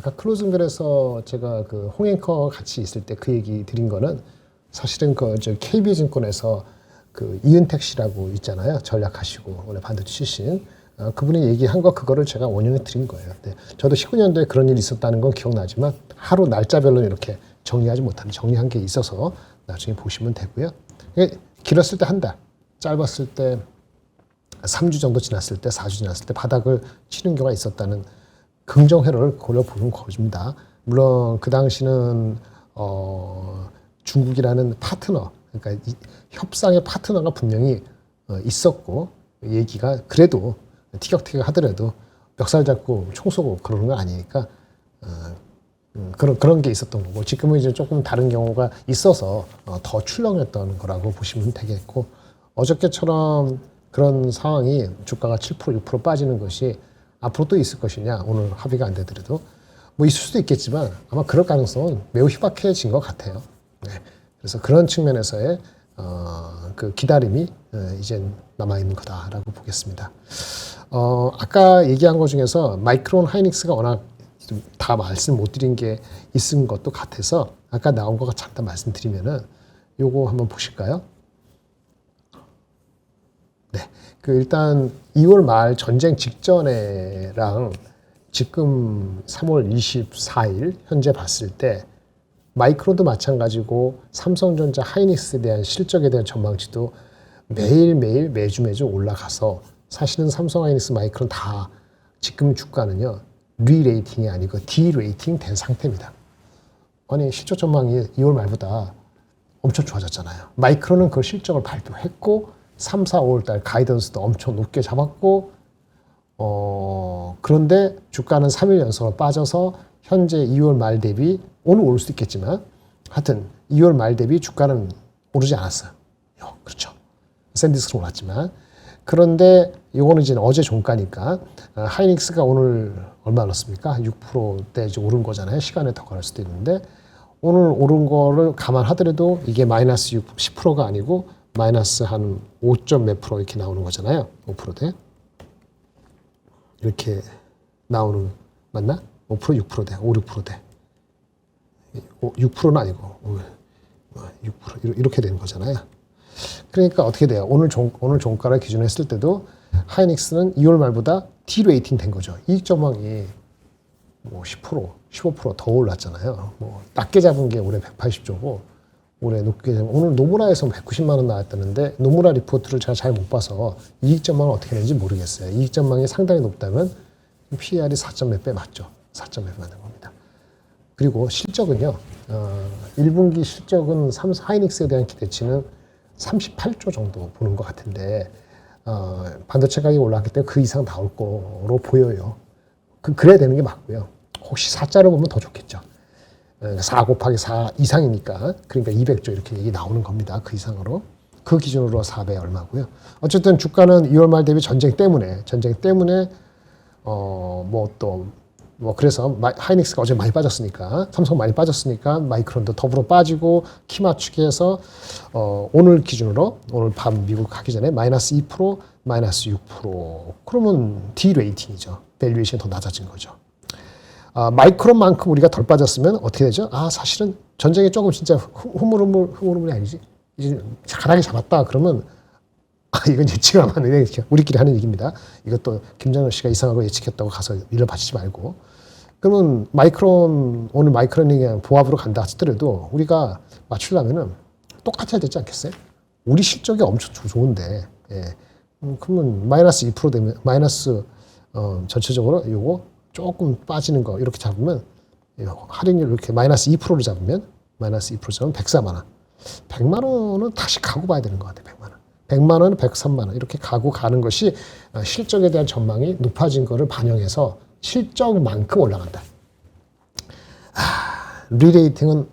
아까 클로징벨에서 제가 그 홍앵커 같이 있을 때 그 얘기 드린 거는 사실은 저 KB증권에서 그 이은택 씨라고 있잖아요. 전략하시고 원래 반도체 출신. 그분이 얘기한 거 그거를 제가 원인을 드린 거예요. 네. 저도 19년도에 그런 일이 있었다는 건 기억나지만 하루 날짜별로 이렇게 정리하지 못하는 정리한 게 있어서 나중에 보시면 되고요. 길었을 때 한 달, 짧았을 때 3주 정도 지났을 때 4주 지났을 때 바닥을 치는 경우가 있었다는 긍정 회로를 고려보는 것입니다. 물론 그 당시는 중국이라는 파트너, 그러니까 협상의 파트너가 분명히 있었고 얘기가 그래도 티격태격 하더라도 멱살 잡고 총 쏘고 그러는 건 아니니까 그런 게 있었던 거고 지금은 이제 조금 다른 경우가 있어서 더 출렁였던 거라고 보시면 되겠고 어저께처럼 그런 상황이 주가가 7% 6% 빠지는 것이 앞으로 또 있을 것이냐 오늘 합의가 안 되더라도 뭐 있을 수도 있겠지만 아마 그럴 가능성은 매우 희박해진 것 같아요. 네. 그래서 그런 측면에서의 그 기다림이 이젠 남아있는 거다라고 보겠습니다. 아까 얘기한 것 중에서 마이크론 하이닉스가 워낙 다 말씀 못 드린 게 있은 것도 같아서 아까 나온 거 잠깐 말씀드리면은 요거 한번 보실까요? 네. 그 일단 2월 말 전쟁 직전에랑 지금 3월 24일 현재 봤을 때 마이크론도 마찬가지고 삼성전자 하이닉스에 대한 실적에 대한 전망치도 매일매일 매주 올라가서 사실은 삼성 하이닉스 마이크론 다 지금 주가는요 리레이팅이 아니고 디레이팅 된 상태입니다. 아니 실적 전망이 2월 말보다 엄청 좋아졌잖아요. 마이크론은 그 실적을 발표했고 3, 4, 5월 달 가이던스도 엄청 높게 잡았고 그런데 주가는 3일 연속으로 빠져서 현재 2월 말 대비 오늘 오를 수도 있겠지만 하여튼 2월 말 대비 주가는 오르지 않았어요. 그렇죠. 샌디스크는 올랐지만 그런데 이거는 이제 어제 종가니까 하이닉스가 오늘 얼마 올랐습니까? 6%대 이제 오른 거잖아요. 시간에 더 걸릴 수도 있는데 오늘 오른 거를 감안하더라도 이게 마이너스 10%가 아니고 마이너스 한 5점 몇 프로 이렇게 나오는 거잖아요. 5%대. 이렇게 나오는, 맞나? 5%, 6%대, 5, 6%대. 6%는 아니고, 6% 이렇게 되는 거잖아요. 그러니까 어떻게 돼요? 오늘 종가를 기준으로 했을 때도 하이닉스는 2월 말보다 디레이팅 된 거죠. 이익 전망이 뭐 10%, 15%더 올랐잖아요. 뭐 낮게 잡은 게 올해 180조고, 올해 높게 잡은, 오늘 노무라에서 190만 원 나왔다는데, 노무라 리포트를 제가 잘 못 봐서 이익 전망은 어떻게 되는지 모르겠어요. 이익 전망이 상당히 높다면 PER이 4점 몇 배 맞죠? 4점 몇 배 맞는 겁니다. 그리고 실적은요, 1분기 실적은 하이닉스에 대한 기대치는 38조 정도 보는 것 같은데, 반도체 가격이 올랐기 때문에 그 이상 나올 거로 보여요. 그래야 되는 게 맞고요. 혹시 4자로 보면 더 좋겠죠. 4 곱하기 4 이상이니까, 그러니까 200조 이렇게 얘기 나오는 겁니다. 그 이상으로. 그 기준으로 4배 얼마고요. 어쨌든 주가는 2월 말 대비 전쟁 때문에, 그래서 하이닉스가 어제 많이 빠졌으니까, 삼성 많이 빠졌으니까 마이크론도 더불어 빠지고 키 맞추기 해서 오늘 기준으로 오늘 밤 미국 가기 전에 마이너스 2%, 마이너스 6%. 그러면 디레이팅이죠. 밸류에이션이 더 낮아진 거죠. 마이크론만큼 우리가 덜 빠졌으면 어떻게 되죠? 사실은 전쟁이 조금 진짜 흐물흐물이 아니지. 이제 가닥이 잡았다 그러면 이건 예측을 안 하는, 우리끼리 하는 얘기입니다. 이것도 김정은 씨가 이상하고 예측했다고 가서 일을 바치지 말고. 그러면 오늘 마이크론이 그냥 보합으로 간다 하더라도 우리가 맞추려면은 똑같아야 되지 않겠어요? 우리 실적이 엄청 좋은데, 그러면 마이너스 2% 되면, 전체적으로 요거 조금 빠지는 거 이렇게 잡으면, 할인율 이렇게 마이너스 2%로 잡으면, 마이너스 2% 잡으면 104만 원. 100만 원은 다시 가고 봐야 되는 것 같아요, 100만 원. 100만 원, 103만 원 이렇게 가고 가는 것이 실적에 대한 전망이 높아진 것을 반영해서 실적만큼 올라간다. 리레이팅은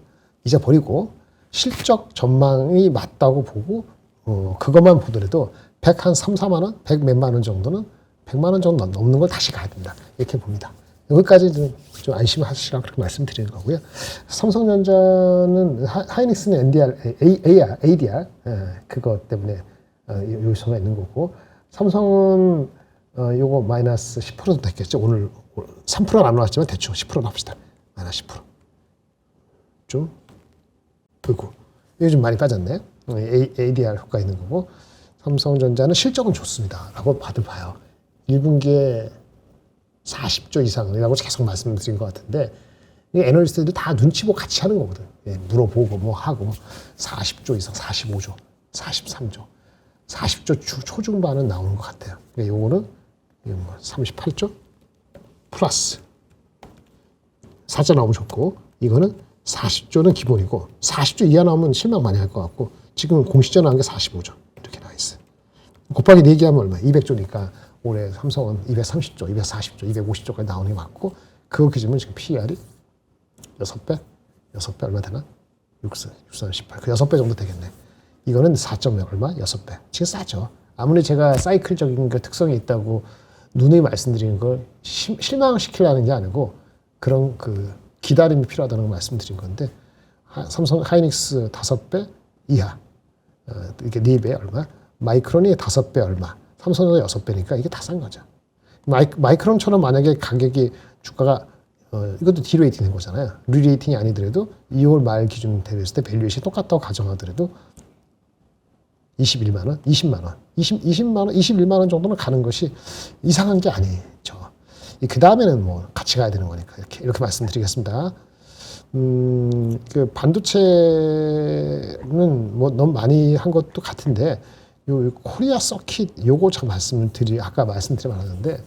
잊어버리고 실적 전망이 맞다고 보고 그것만 보더라도 103, 4만 원, 100 몇만 원 정도는 100만 원 정도 넘는 걸 다시 가야 된다. 이렇게 봅니다. 여기까지 좀 안심하시라고 그렇게 말씀드리는 거고요. 삼성전자는 하이닉스는 ADR 그것 때문에 요소가 있는 거고 삼성은 요거 마이너스 10% 됐겠죠. 오늘 3%는 안 나왔지만 대충 10%로 합시다. 마이너스 10%. 좀 보이고 이게 좀 많이 빠졌네. ADR 효과 있는 거고 삼성전자는 실적은 좋습니다. 라고 다들 봐요. 1분기에 40조 이상이라고 계속 말씀드린 것 같은데 애널리스트들이 다 눈치 보고 같이 하는 거거든. 예, 물어보고 뭐 하고 40조 이상, 45조, 43조, 40조 초중반은 나오는 것 같아요. 요거는 38조 플러스 4자 나오면 좋고 이거는 40조는 기본이고 40조 이하 나오면 실망 많이 할 것 같고 지금 공시전 나온 게 45조 이렇게 나와 있어요. 곱하기 4개 하면 얼마? 200조니까 올해 삼성은 230조, 240조, 250조까지 나오는 게 맞고 그거 기준은 지금 PER이 6배? 6배 얼마 되나? 6선 18. 그 6배 정도 되겠네. 이거는 4점 얼마? 6배. 지금 싸죠. 아무리 제가 사이클적인 그 특성이 있다고 누누이 말씀드리는 걸 실망시키려는 게 아니고 그런 그 기다림이 필요하다는 걸 말씀드린 건데 삼성 하이닉스 5배 이하 이게 4배 얼마? 마이크론이 5배 얼마? 삼성전자 6배니까 이게 다 싼 거죠. 마이크론처럼 만약에 가격이 주가가 이것도 디레이팅 된 거잖아요. 리레이팅이 아니더라도 2월 말 기준 대비했을 때 밸류에이션이 똑같다고 가정하더라도 21만 원, 20만 원, 20만 원, 21만 원 정도는 가는 것이 이상한 게 아니죠. 그 다음에는 뭐 같이 가야 되는 거니까 이렇게 말씀드리겠습니다. 그 반도체는 뭐 너무 많이 한 것도 같은데 요 코리아 서킷 요거 참 아까 말씀드리면 하는데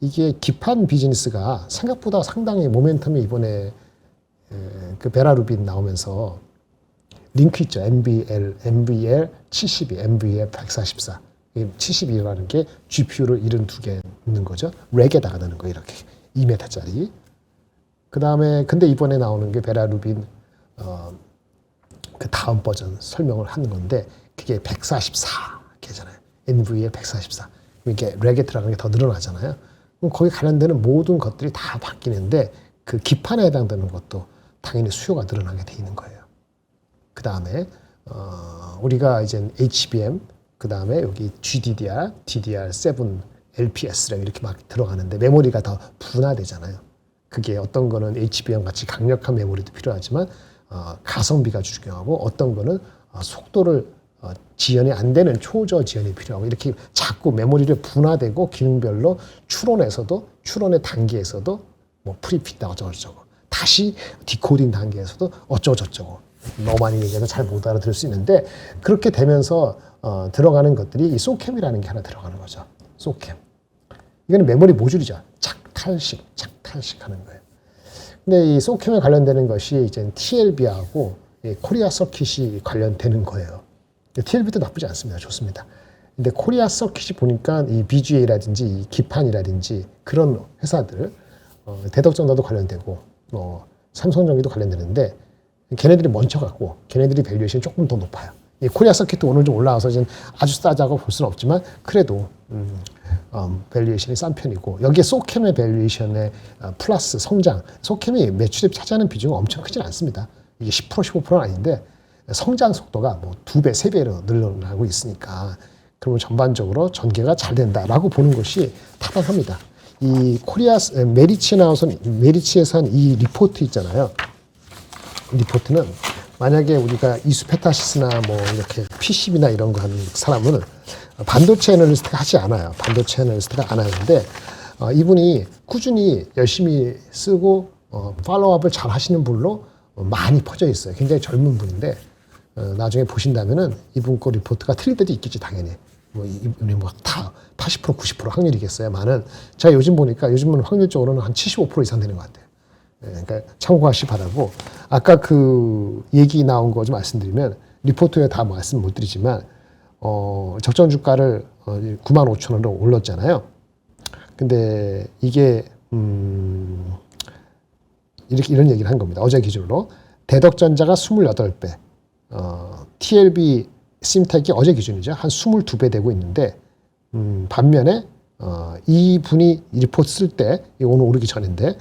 이게 기판 비즈니스가 생각보다 상당히 모멘텀이 이번에 그 베라루빈 나오면서 링크 있죠. MBL 72, MBL 144. 72라는 게 GPU를 72개 있는 거죠. 렉에다가 넣는 거 이렇게 2m짜리. 그 다음에 근데 이번에 나오는 게 베라루빈 그 다음 버전 설명을 하는 건데 그게 144개잖아요. NVL 144. 이게 렉에 들어가는 게 더 늘어나잖아요. 그럼 거기 관련되는 모든 것들이 다 바뀌는데 그 기판에 해당되는 것도 당연히 수요가 늘어나게 돼 있는 거예요. 그 다음에 우리가 이제 HBM, 그 다음에 여기 GDDR, DDR7, LPS랑 이렇게 막 들어가는데 메모리가 더 분화되잖아요. 그게 어떤 거는 HBM 같이 강력한 메모리도 필요하지만 가성비가 중요하고 어떤 거는 속도를 지연이 안 되는 초저 지연이 필요하고 이렇게 자꾸 메모리를 분화되고 기능별로 추론의 단계에서도 뭐 프리핏 어쩌고저쩌고 다시 디코딩 단계에서도 어쩌고저쩌고 너무 많이 얘기해서 잘 못 알아들을 수 있는데 그렇게 되면서 들어가는 것들이 이 소캠이라는 게 하나 들어가는 거죠. 소캠. 이거는 메모리 모듈이죠. 착탈식 하는 거예요. 근데 이 소캠에 관련되는 것이 이제 TLB하고 코리아 서킷이 관련되는 거예요. TLB도 나쁘지 않습니다. 좋습니다. 근데 코리아 서킷이 보니까 이 BGA라든지 이 기판이라든지 그런 회사들 대덕전자도 관련되고 삼성전기도 관련되는데 걔네들이 먼저 갖고 걔네들이 밸류에이션이 조금 더 높아요. 이 코리아 서킷도 오늘 좀 올라와서 지금 아주 싸다고 볼 수는 없지만 그래도 밸류에이션이 싼 편이고 여기에 소캠의 밸류에이션의 플러스 성장 소캠이 매출에 차지하는 비중은 엄청 크진 않습니다. 이게 10% 15%는 아닌데 성장 속도가 뭐 2배 3배로 늘어나고 있으니까 그러면 전반적으로 전개가 잘 된다라고 보는 것이 타당합니다. 이 코리아 메리츠에서 한 이 리포트 있잖아요. 리포트는 만약에 우리가 이수페타시스나 뭐 이렇게 PCB나 이런 거 하는 사람은 반도체 애널리스트가 하지 않아요. 반도체 애널리스트가 안 하는데 이분이 꾸준히 열심히 쓰고 팔로우업을 잘 하시는 분로 많이 퍼져 있어요. 굉장히 젊은 분인데 나중에 보신다면은 이분 거 리포트가 틀릴 때도 있겠지 당연히. 이분이 다 80% 90% 확률이겠어요만은 제가 요즘 보니까 요즘은 확률적으로는 한 75% 이상 되는 것 같아요. 그러니까 참고하시 바라고 아까 그 얘기 나온 거 좀 말씀드리면 리포트에 다 말씀 못 드리지만 적정 주가를 95,000원으로 올렸잖아요. 근데 이게 이런 얘기를 한 겁니다. 어제 기준으로 대덕전자가 28배, TLB 심텍이 어제 기준이죠. 한 22배 되고 있는데 반면에 이분이 리포트 쓸 때 오늘 오르기 전인데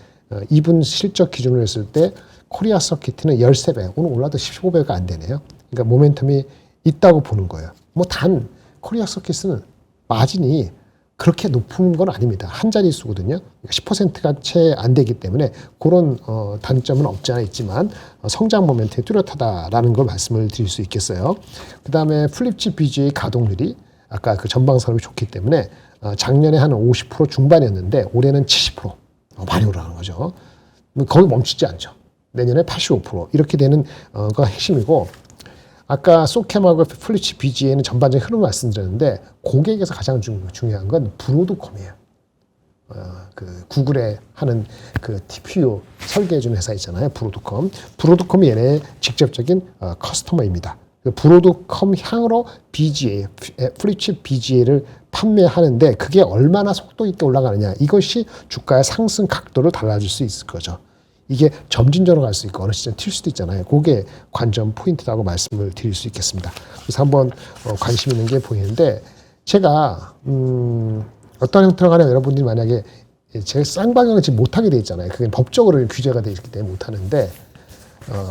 이분 실적 기준으로 했을 때 코리아 서킷은 13배, 오늘 올라도 15배가 안 되네요. 그러니까 모멘텀이 있다고 보는 거예요. 뭐 단 코리아 서킷은 마진이 그렇게 높은 건 아닙니다. 한 자릿수거든요. 10%가 채 안 되기 때문에 그런 단점은 없지 않아 있지만 성장 모멘트에 뚜렷하다라는 걸 말씀을 드릴 수 있겠어요. 그 다음에 플립칩 BGA 가동률이 아까 그 전방 산업이 좋기 때문에 작년에 한 50% 중반이었는데 올해는 70% 많이 올라가는 거죠. 거기 멈추지 않죠. 내년에 85% 이렇게 되는 거 핵심이고, 아까 소캠하고 플립칩 BGA는 전반적인 흐름 말씀드렸는데 고객에서 가장 중요한 건 브로드컴이에요. 그 구글에 하는 그 TPU 설계해주는 회사 있잖아요. 브로드컴. 브로드컴이 얘네의 직접적인 커스터머입니다. 브로드컴 향으로 BGA, 플립칩 BGA를 판매하는데 그게 얼마나 속도 있게 올라가느냐, 이것이 주가의 상승 각도를 달라질 수 있을 거죠. 이게 점진적으로 갈 수 있고 어느 시점 튈 수도 있잖아요. 그게 관전 포인트라고 말씀을 드릴 수 있겠습니다. 그래서 한번 관심 있는 게 보이는데, 제가 어떤 형태로 가냐, 여러분들이 만약에 제가 쌍방향을 지금 못하게 돼 있잖아요. 그게 법적으로 규제가 되어 있기 때문에 못하는데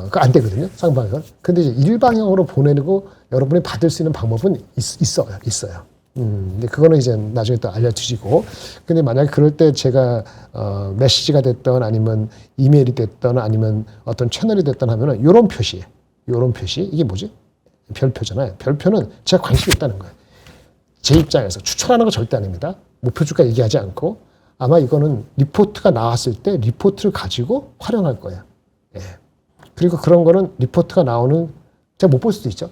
그거 안 되거든요, 쌍방향은. 근데 이제 일방향으로 보내고 여러분이 받을 수 있는 방법은 있어요. 근데 그거는 이제 나중에 또 알려주시고. 근데 만약에 그럴 때 제가 메시지가 됐던 아니면 이메일이 됐던 아니면 어떤 채널이 됐던 하면은 요런 표시, 이게 뭐지? 별표잖아요. 별표는 제가 관심이 있다는 거예요. 제 입장에서 추천하는 거 절대 아닙니다. 목표 주가 얘기하지 않고, 아마 이거는 리포트가 나왔을 때 리포트를 가지고 활용할 거예요. 예. 그리고 그런 거는 리포트가 나오는, 제가 못 볼 수도 있죠.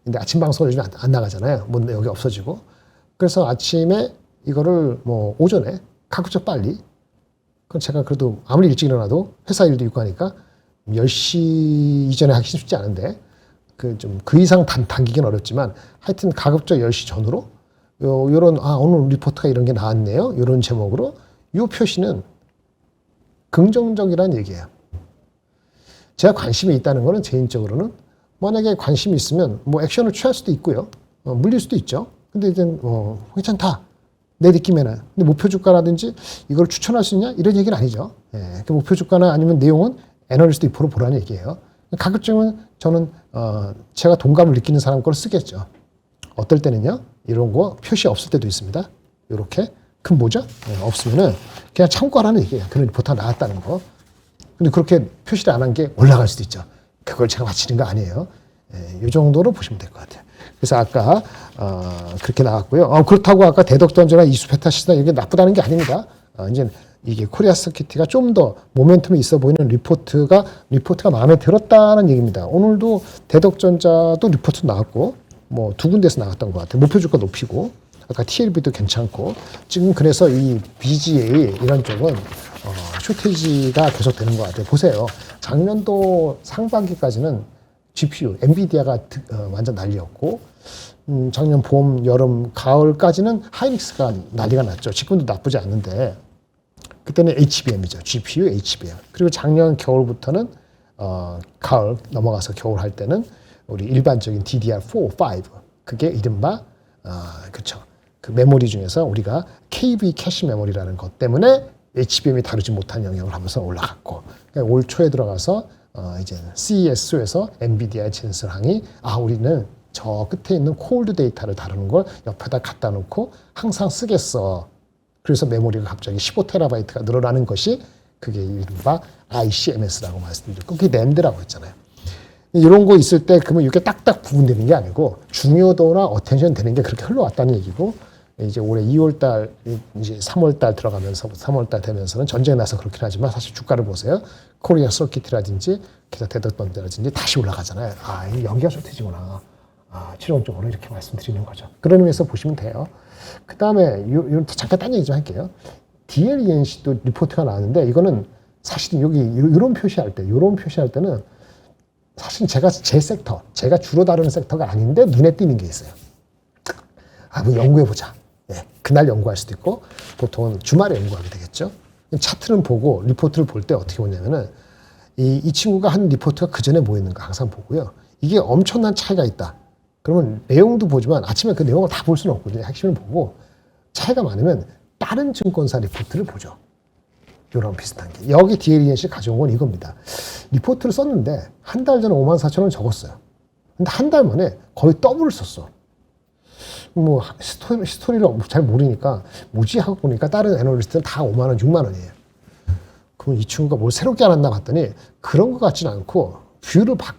근데 아침 방송을 요즘 안 나가잖아요. 뭐 여기 없어지고. 그래서 아침에 이거를 뭐 오전에 가급적 빨리, 그럼 제가 그래도 아무리 일찍 일어나도 회사 일도 있고 하니까 10시 이전에 하기 쉽지 않은데 그 이상 당기긴 어렵지만 하여튼 가급적 10시 전으로 요런 오늘 리포트가 이런 게 나왔네요. 요런 제목으로 요 표시는 긍정적이라는 얘기예요. 제가 관심이 있다는 거는 개인적으로는 만약에 관심이 있으면 뭐 액션을 취할 수도 있고요. 물릴 수도 있죠. 근데 이제 괜찮다, 내 느낌에는. 근데 목표 주가라든지 이걸 추천할 수 있냐, 이런 얘기는 아니죠. 예, 그 목표 주가나 아니면 내용은 애널리스트 2% 보라는 얘기예요. 가급적이면 저는 제가 동감을 느끼는 사람 걸 쓰겠죠. 어떨 때는요, 이런 거 표시 없을 때도 있습니다. 이렇게 큰 모자 없으면은 그냥 참고하라는 얘기예요. 그런 리포트가 나왔다는 거. 근데 그렇게 표시를 안 한 게 올라갈 수도 있죠. 그걸 제가 맞히는 거 아니에요. 이 정도로 보시면 될 것 같아요. 그래서 아까 그렇게 나왔고요. 그렇다고 아까 대덕던조나 이수페타 시스나 이게 나쁘다는 게 아닙니다. 이제 이게 코리아 스키티가 좀 더 모멘텀이 있어 보이는 리포트가 마음에 들었다는 얘기입니다. 오늘도 대덕전자도 리포트 나왔고 뭐 두 군데서 나왔던 것 같아요. 목표 주가 높이고 아까 TLB도 괜찮고, 지금 그래서 이 BGA 이런 쪽은 쇼테이지가 계속 되는 것 같아요. 보세요. 작년도 상반기까지는 GPU, 엔비디아가 완전 난리였고, 작년 봄, 여름, 가을까지는 하이닉스가 난리가 났죠. 지금도 나쁘지 않은데, 그때는 HBM이죠. GPU, HBM. 그리고 작년 겨울부터는 가을 넘어가서 겨울 할 때는 우리 일반적인 DDR4, 5. 그게 이른바 그쵸. 그 메모리 중에서 우리가 KB 캐시 메모리라는 것 때문에 HBM이 다루지 못한 영역을 하면서 올라갔고, 그러니까 올 초에 들어가서 이제 CES에서 엔비디아의 진설항이 우리는 저 끝에 있는 콜드 데이터를 다루는 걸 옆에다 갖다 놓고 항상 쓰겠어. 그래서 메모리가 갑자기 15TB가 늘어나는 것이 그게 이른바 ICMS라고 말씀드렸고, 그게 낸드라고 했잖아요. 이런 거 있을 때 그러면 이게 딱딱 구분되는 게 아니고 중요도나 어텐션 되는 게 그렇게 흘러왔다는 얘기고, 이제 올해 2월달, 이제 3월달 들어가면서 3월달 되면서는 전쟁이 나서 그렇긴 하지만 사실 주가를 보세요. 코리아 서킷이라든지 기타 대덕번드라든지 다시 올라가잖아요. 여기가 쇼트지구나. 최종적으로 이렇게 말씀드리는 거죠. 그런 의미에서 보시면 돼요. 그 다음에 잠깐 딴 얘기 좀 할게요. DLENC도 리포트가 나왔는데 이거는 사실 여기 이런 표시할 때는 사실 제 섹터, 제가 주로 다루는 섹터가 아닌데 눈에 띄는 게 있어요. 한번 연구해보자. 예, 그날 연구할 수도 있고 보통은 주말에 연구하게 되겠죠. 차트는 보고 리포트를 볼 때 어떻게 보냐면은 이 친구가 한 리포트가 그 전에 뭐 했는가 항상 보고요. 이게 엄청난 차이가 있다. 그러면 내용도 보지만 아침에 그 내용을 다 볼 수는 없거든요. 핵심을 보고 차이가 많으면 다른 증권사 리포트를 보죠. 이런 비슷한 게. 여기 DLENC 가져온 건 이겁니다. 리포트를 썼는데 한 달 전에 54,000원 적었어요. 근데 한 달 만에 거의 더블을 썼어. 뭐 히스토리를 잘 모르니까 뭐지 하고 보니까 다른 애널리스트는 다 5만 원, 6만 원이에요. 그럼 이 친구가 뭘 새롭게 알았나 봤더니 그런 것 같지는 않고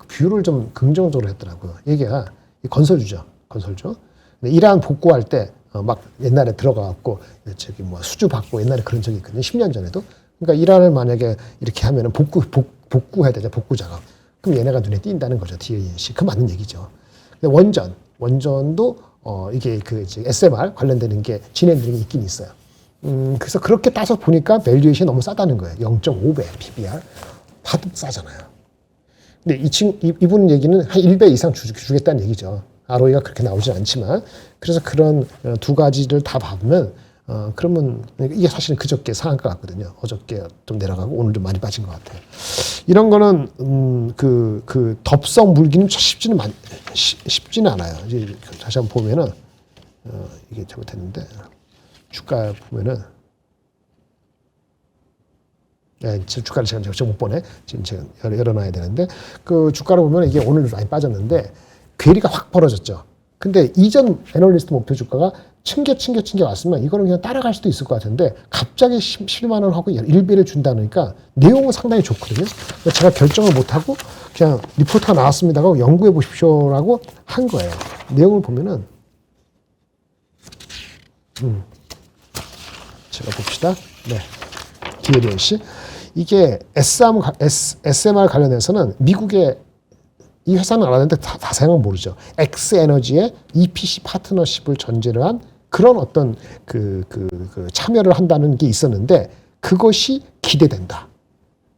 뷰를 좀 긍정적으로 했더라고요. 얘가 건설주죠. 건설주. 근데 이란 복구할 때 막 옛날에 들어가갖고 저기 뭐 수주 받고 옛날에 그런 적이 있거든요. 10년 전에도. 그러니까 이란을 만약에 이렇게 하면은 복구해야 되죠. 복구 작업. 그럼 얘네가 눈에 띈다는 거죠. DANC. 그 맞는 얘기죠. 근데 원전도 이게 그 SMR 관련되는 게 진행되는 게 있긴 있어요. 그래서 그렇게 따서 보니까 밸류에이션이 너무 싸다는 거예요. 0.5배 PBR. 봐도 싸잖아요. 근데 이분 얘기는 한 1배 이상 주겠다는 얘기죠. ROE가 그렇게 나오진 않지만. 그래서 그런 두 가지를 다 봐보면, 그러면 이게 사실은 그저께 상한가 같거든요. 어저께 좀 내려가고 오늘 좀 많이 빠진 것 같아요. 이런 거는, 덥석 물기는 쉽지는 않아요. 이제 다시 한번 보면은, 이게 잘못했는데, 주가 보면은, 네, 주가를 제가 못 보네. 지금 제가 열어놔야 되는데, 그 주가를 보면 이게 오늘 많이 빠졌는데, 괴리가 확 벌어졌죠. 근데 이전 애널리스트 목표 주가가 챙겨 왔으면 이거는 그냥 따라갈 수도 있을 것 같은데, 갑자기 11만 원 하고 1배를 준다니까 내용은 상당히 좋거든요. 제가 결정을 못하고 그냥 리포트가 나왔습니다고 연구해 보십시오라고 한 거예요. 내용을 보면은, 제가 봅시다. 네. DLNC. 이게 SMR 관련해서는 미국의 이 회사는 알았는데 자세한 모르죠. 엑스에너지의 EPC 파트너십을 전제로 한 그런 어떤 참여를 한다는 게 있었는데 그것이 기대된다.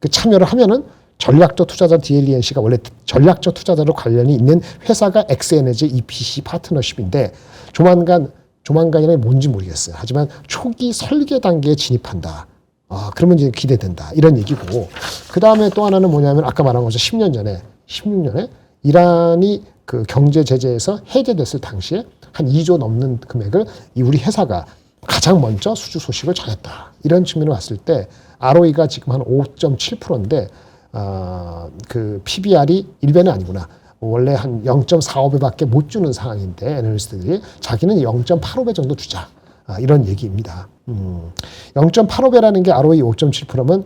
그 참여를 하면은 전략적 투자자 DLNC가 원래 전략적 투자자로 관련이 있는 회사가 엑스에너지 EPC 파트너십인데 조만간이나 뭔지 모르겠어요. 하지만 초기 설계 단계에 진입한다. 그러면 이제 기대된다. 이런 얘기고. 그 다음에 또 하나는 뭐냐면 아까 말한 것처럼 10년 전에 16년에 이란이 그 경제 제재에서 해제됐을 당시에 한 2조 넘는 금액을 우리 회사가 가장 먼저 수주 소식을 전했다. 이런 측면으로 봤을 때 ROE가 지금 한 5.7%인데 그 PBR이 1배는 아니구나. 원래 한 0.45배밖에 못 주는 상황인데 애널리스트들이 자기는 0.85배 정도 주자. 이런 얘기입니다. 0.85배라는 게 ROE 5.7%면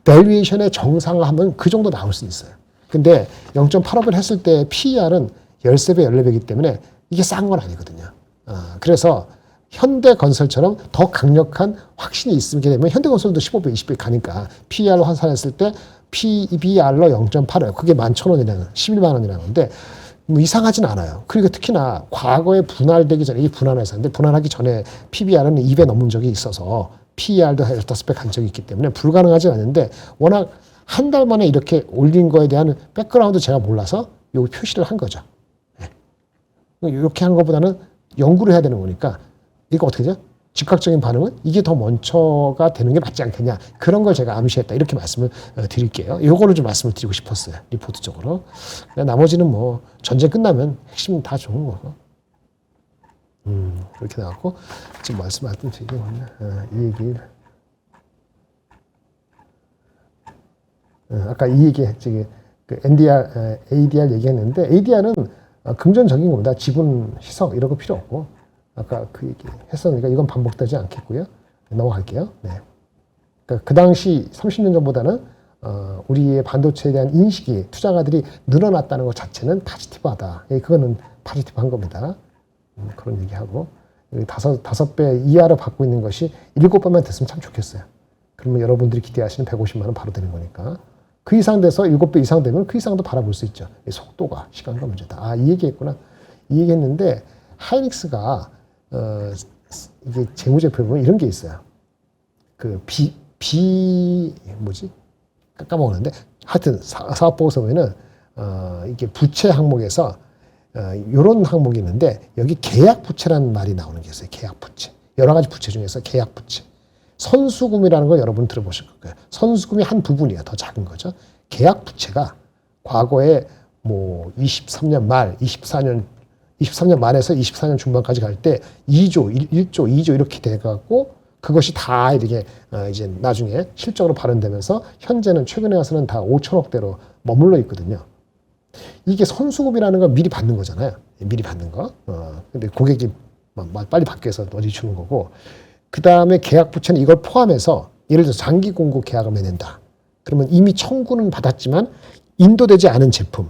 밸류에이션의 정상화하면 그 정도 나올 수 있어요. 근데 0.85배를 했을 때 PER은 13배, 14배이기 때문에 이게 싼 건 아니거든요. 그래서 현대건설처럼 더 강력한 확신이 있게 되면 현대건설도 15배, 20배 가니까 PER로 환산했을 때 PBR로 0.85, 그게 11,000원이라는 11만 원이라는 건데 뭐 이상하진 않아요. 그리고 특히나 과거에 분할되기 전에, 이게 분할회사인데 분할하기 전에 PBR은 2배 넘은 적이 있어서 PER도 15배 간 적이 있기 때문에 불가능하진 않은데 워낙 한 달 만에 이렇게 올린 거에 대한 백그라운드 제가 몰라서 요 표시를 한 거죠. 이렇게 하는 것보다는 연구를 해야 되는 거니까 이거 어떻게 되죠? 즉각적인 반응은 이게 더 먼저가 되는 게 맞지 않겠냐. 그런 걸 제가 암시했다. 이렇게 말씀을 드릴게요. 요거를 좀 말씀을 드리고 싶었어요. 리포트적으로. 나머지는 뭐 전쟁 끝나면 핵심 다 좋은 거고. 그렇게 나왔고 지금 말씀 드리게 이 얘기를 아까 이 얘기 저기 그 ADR 얘기했는데 ADR은 긍정적인 겁니다. 지분 희석 이런 거 필요 없고 아까 그 얘기 했었으니까 이건 반복되지 않겠고요. 넘어갈게요. 네. 그러니까 그 당시 30년 전보다는 우리의 반도체에 대한 인식이 투자가들이 늘어났다는 것 자체는 파지티브하다. 그거는 파지티브한 겁니다. 그런 얘기하고 다섯 배 이하로 받고 있는 것이 7배만 됐으면 참 좋겠어요. 그러면 여러분들이 기대하시는 150만 원 바로 되는 거니까. 그 이상 돼서 7배 이상 되면 그 이상도 바라볼 수 있죠. 속도가, 시간과 문제다. 이 얘기했구나. 이 얘기했는데 하이닉스가 이게 재무제표에 보면 이런 게 있어요. 그 뭐지? 까먹었는데 하여튼 사업보고서 보면은 이게 부채 항목에서 요런 항목이 있는데 여기 계약 부채라는 말이 나오는 게 있어요. 계약 부채. 여러 가지 부채 중에서 계약 부채. 선수금이라는 거 여러분 들어보실 거예요. 선수금이 한 부분이야. 더 작은 거죠. 계약 부채가 과거에 뭐 23년 말에서 24년 중반까지 갈 때 2조, 1조, 2조 이렇게 돼갖고 그것이 다 이렇게 이제 나중에 실적으로 발현되면서 현재는 최근에 와서는 다 5천억대로 머물러 있거든요. 이게 선수급이라는 건 미리 받는 거잖아요. 미리 받는 거. 근데 고객이 빨리 받기 위해서 어디 주는 거고. 그 다음에 계약 부채는 이걸 포함해서 예를 들어서 장기 공고 계약을 맺는다. 그러면 이미 청구는 받았지만 인도되지 않은 제품.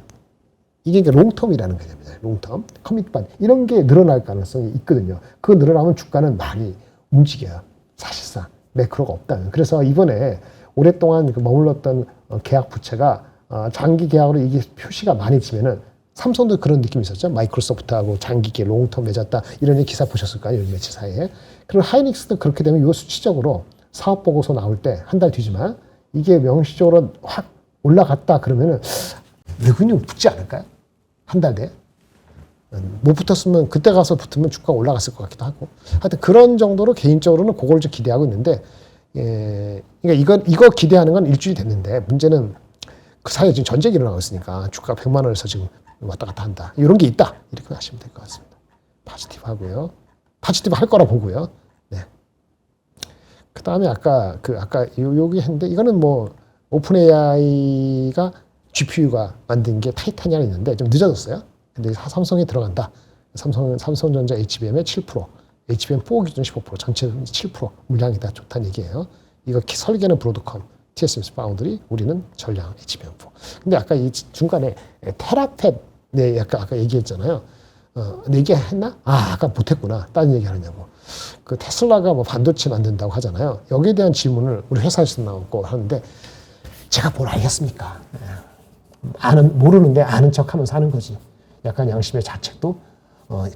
이게 롱텀이라는 개념이에요. 롱텀, 커밋반 이런 게 늘어날 가능성이 있거든요. 그거 늘어나면 주가는 많이 움직여요. 사실상 매크로가 없다는. 그래서 이번에 오랫동안 머물렀던 계약 부채가 장기 계약으로 이게 표시가 많이 지면은 삼성도 그런 느낌이 있었죠. 마이크로소프트하고 장기 계약 롱텀 맺었다 이런 기사 보셨을 거예요. 며칠 사이에. 그리고 하이닉스도 그렇게 되면 이거 수치적으로 사업 보고서 나올 때 한 달 뒤지만 이게 명시적으로 확 올라갔다 그러면은 외근육 붙지 않을까요? 한 달 뒤에. 못 붙었으면 그때 가서 붙으면 주가가 올라갔을 것 같기도 하고. 하여튼 그런 정도로 개인적으로는 그걸 좀 기대하고 있는데, 그러니까 이거 기대하는 건 일주일이 됐는데 문제는 그 사이에 지금 전쟁이 일어나고 있으니까 주가가 100만 원에서 지금 왔다 갔다 한다. 이런 게 있다. 이렇게 하시면 될 것 같습니다. 파지티브 하고요. 파지티브 할 거라 보고요. 네. 그 다음에 아까 여기 했는데 이거는 뭐 오픈 AI가 GPU가 만든 게 타이타니아가 있는데 좀 늦어졌어요. 근데 삼성이 들어간다. 삼성전자 HBM의 7%, HBM4 기준 15%, 전체 7% 물량이 다 좋다는 얘기예요. 이거 설계는 브로드컴, TSMC 파운드리, 우리는 전량 HBM4. 근데 아까 이 중간에 테라팹, 네, 아까 얘기했잖아요. 얘기했나? 아까 못했구나. 다른 얘기 하느냐고. 그 테슬라가 뭐 반도체 만든다고 하잖아요. 여기에 대한 질문을 우리 회사에서 나오고 하는데 제가 뭘 알겠습니까? 모르는데 아는 척 하면서 하는 거지. 약간 양심의 자책도,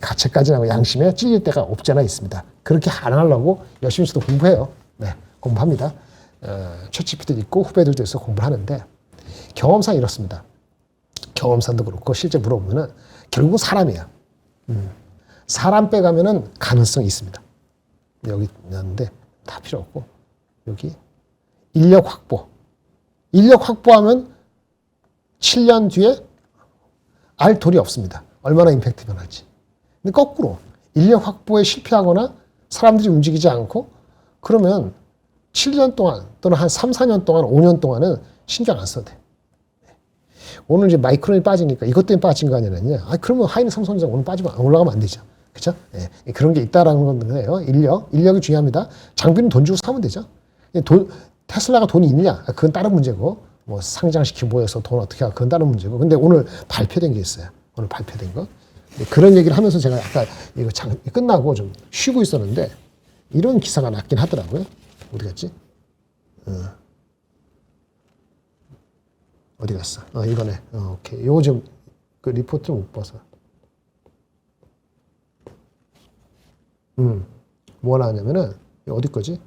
가책까지는 하고 양심에 찔릴 때가 없지 않아 있습니다. 그렇게 안 하려고 열심히 저도 공부해요. 네, 공부합니다. 챗GPT도 있고 후배들도 있어 공부를 하는데 경험상 이렇습니다. 경험상도 그렇고 실제 물어보면은 결국은 사람이에요. 사람 빼가면은 가능성이 있습니다. 여기 있는데 다 필요 없고 여기 인력 확보. 인력 확보하면 7년 뒤에 알 돌이 없습니다. 얼마나 임팩트 변할지. 근데 거꾸로 인력 확보에 실패하거나 사람들이 움직이지 않고 그러면 7년 동안 또는 한 3, 4년 동안 5년 동안은 신경 안 써도 돼. 오늘 이제 마이크론이 빠지니까 이것 때문에 빠진 거 아니냐. 그러면 하이닉스 삼성전자 오늘 빠지면 올라가면 안 되죠. 그렇죠? 예, 그런 게 있다라는 건데요. 인력이 중요합니다. 장비는 돈 주고 사면 되죠. 테슬라가 돈이 있느냐? 그건 다른 문제고, 뭐 상장시키고 모여서 돈 어떻게 하고 그건 다른 문제고. 근데 오늘 발표된 게 있어요. 오늘 발표된 거. 그런 얘기를 하면서 제가 아까 이거 끝나고 좀 쉬고 있었는데 이런 기사가 났긴 하더라고요. 어디 갔지? 어디 갔어? 이거네. 오케이. 요거 좀 그 리포트 못 봐서. 뭐 나왔냐면은 어디 거지?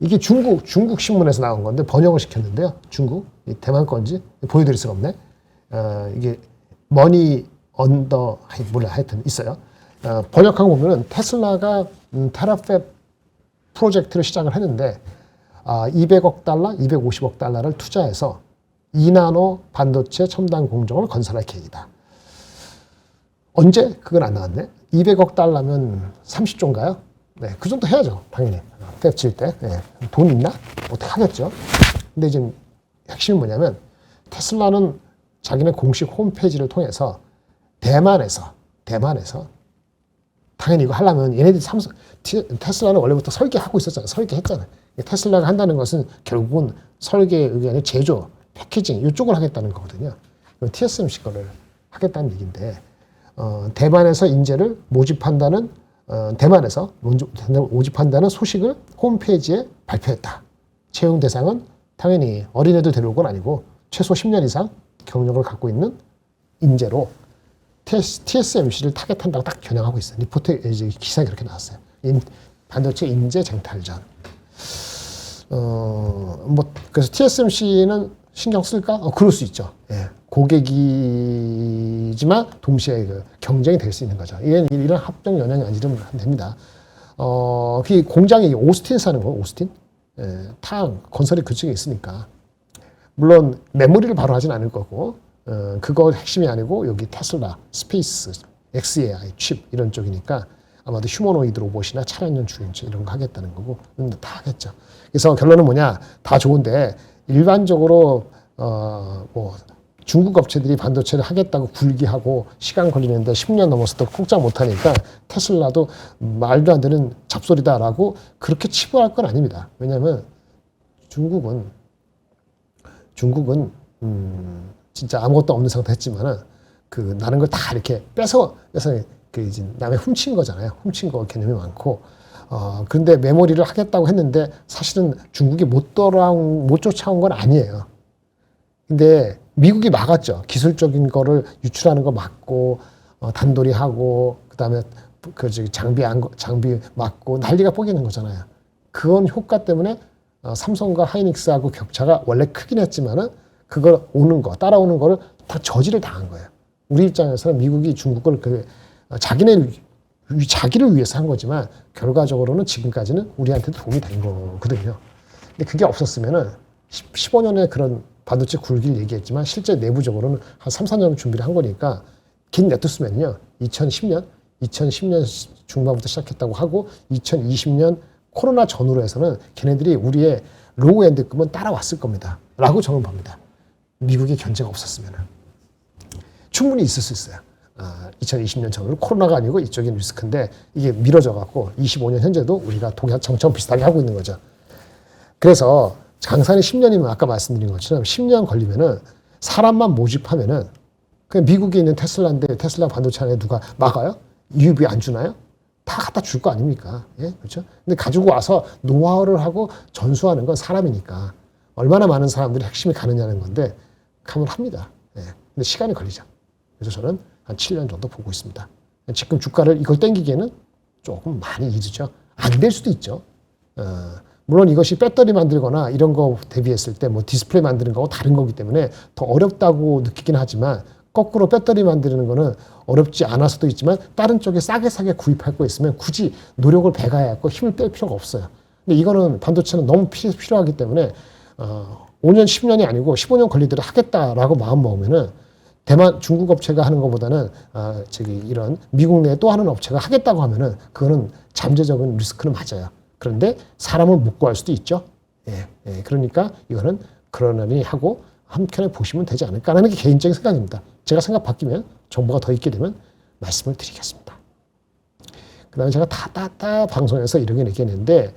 이게 중국 신문에서 나온 건데 번역을 시켰는데요. 중국 대만 건지 보여드릴 수가 없네. 이게 머니 언더 몰라 하여튼 있어요. 번역한 거 보면은 테슬라가 테라팹 프로젝트를 시작을 했는데 200억 달러, 250억 달러를 투자해서 2나노 반도체 첨단 공정을 건설할 계획이다. 언제? 그건 안 나왔네. 200억 달러면 30조인가요? 네, 그 정도 해야죠. 당연히. 팹 칠 때. 네, 돈 있나? 어떻게 하겠죠. 근데 지금 핵심이 뭐냐면 테슬라는 자기네 공식 홈페이지를 통해서 대만에서 당연히 이거 하려면 얘네들이 테슬라는 원래부터 설계하고 있었잖아요. 설계했잖아요. 테슬라가 한다는 것은 결국은 설계 의견의 제조, 패키징 이쪽을 하겠다는 거거든요. TSMC 거를 하겠다는 얘기인데 대만에서 인재를 모집한다는 소식을 홈페이지에 발표했다. 채용 대상은 당연히 어린애들 데려올 건 아니고 최소 10년 이상 경력을 갖고 있는 인재로 TSMC를 타겟한다고 딱 겨냥하고 있어요. 리포트 기사에 그렇게 나왔어요. 반도체 인재 쟁탈전. 그래서 TSMC는 신경 쓸까? 그럴 수 있죠. 예. 고객이지만 동시에 경쟁이 될 수 있는 거죠. 이런 합동 영향이 아니면 됩니다. 그 공장이 오스틴에서 하는 거예요. 오스틴. 예. 건설이 그쪽에 있으니까. 물론 메모리를 바로 하진 않을 거고 그거 핵심이 아니고 여기 테슬라, 스페이스, XAI, 칩 이런 쪽이니까 아마도 휴머노이드 로봇이나 차량용 주행체 이런 거 하겠다는 거고 다 하겠죠. 그래서 결론은 뭐냐? 다 좋은데 일반적으로 뭐 중국 업체들이 반도체를 하겠다고 굴기하고 시간 걸리는데 10년 넘어서도 꼼짝 못하니까 테슬라도 말도 안 되는 잡소리다라고 그렇게 치부할 건 아닙니다. 왜냐하면 중국은 진짜 아무것도 없는 상태 했지만은 그 나는 걸 다 이렇게 뺏어서 그 이제 남의 훔친 거잖아요. 훔친 거 개념이 많고. 그런데 메모리를 하겠다고 했는데 사실은 중국이 못 쫓아온 건 아니에요. 근데 미국이 막았죠. 기술적인 거를 유출하는 거 막고, 단돌이 하고, 그 다음에 장비 막고 난리가 뽀개는 거잖아요. 그건 효과 때문에 삼성과 하이닉스하고 격차가 원래 크긴 했지만은 그걸 따라오는 거를 다 저지를 당한 거예요. 우리 입장에서는 미국이 중국을 자기를 위해서 한 거지만 결과적으로는 지금까지는 우리한테도 도움이 된 거거든요. 근데 그게 없었으면은 15년의 그런 반도체 굴기를 얘기했지만 실제 내부적으로는 한 3, 4년 준비를 한 거니까 긴 냅뒀으면요. 2010년 중반부터 시작했다고 하고 2020년 코로나 전후로 해서는 걔네들이 우리의 로우 엔드급은 따라왔을 겁니다. 라고 저는 봅니다. 미국의 견제가 없었으면 충분히 있을 수 있어요. 2020년 전후로 코로나가 아니고 이쪽이 리스크인데 이게 미뤄져 갖고 25년 현재도 우리가 동향처럼 비슷하게 하고 있는 거죠. 그래서 강산이 10년이면 아까 말씀드린 것처럼 10년 걸리면은 사람만 모집하면은 그냥 미국에 있는 테슬라인데 테슬라 반도체 안에 누가 막아요? EUV 안 주나요? 다 갖다 줄 거 아닙니까? 예? 그렇죠? 근데 가지고 와서 노하우를 하고 전수하는 건 사람이니까 얼마나 많은 사람들이 핵심이 가느냐는 건데 가면 합니다. 예. 근데 시간이 걸리죠. 그래서 저는 한 7년 정도 보고 있습니다. 지금 주가를 이걸 땡기기에는 조금 많이 이르죠. 안 될 수도 있죠. 물론 이것이 배터리 만들거나 이런 거 대비했을 때 뭐 디스플레이 만드는 거하고 다른 거기 때문에 더 어렵다고 느끼긴 하지만 거꾸로 배터리 만드는 거는 어렵지 않아서도 있지만 다른 쪽에 싸게 구입할 거 있으면 굳이 노력을 배가야 하고 힘을 뺄 필요가 없어요. 근데 이거는 반도체는 너무 필요하기 때문에 5년, 10년이 아니고 15년 걸리더라도 하겠다라고 마음 먹으면은 중국 업체가 하는 것보다는 이런 미국 내에 또 하는 업체가 하겠다고 하면은 그거는 잠재적인 리스크는 맞아요. 그런데 사람을 못 구할 수도 있죠. 그러니까 이거는 그러려니 하고 한편에 보시면 되지 않을까라는 게 개인적인 생각입니다. 제가 생각 바뀌면 정보가 더 있게 되면 말씀을 드리겠습니다. 그 다음에 제가 방송에서 이렇게 얘기했는데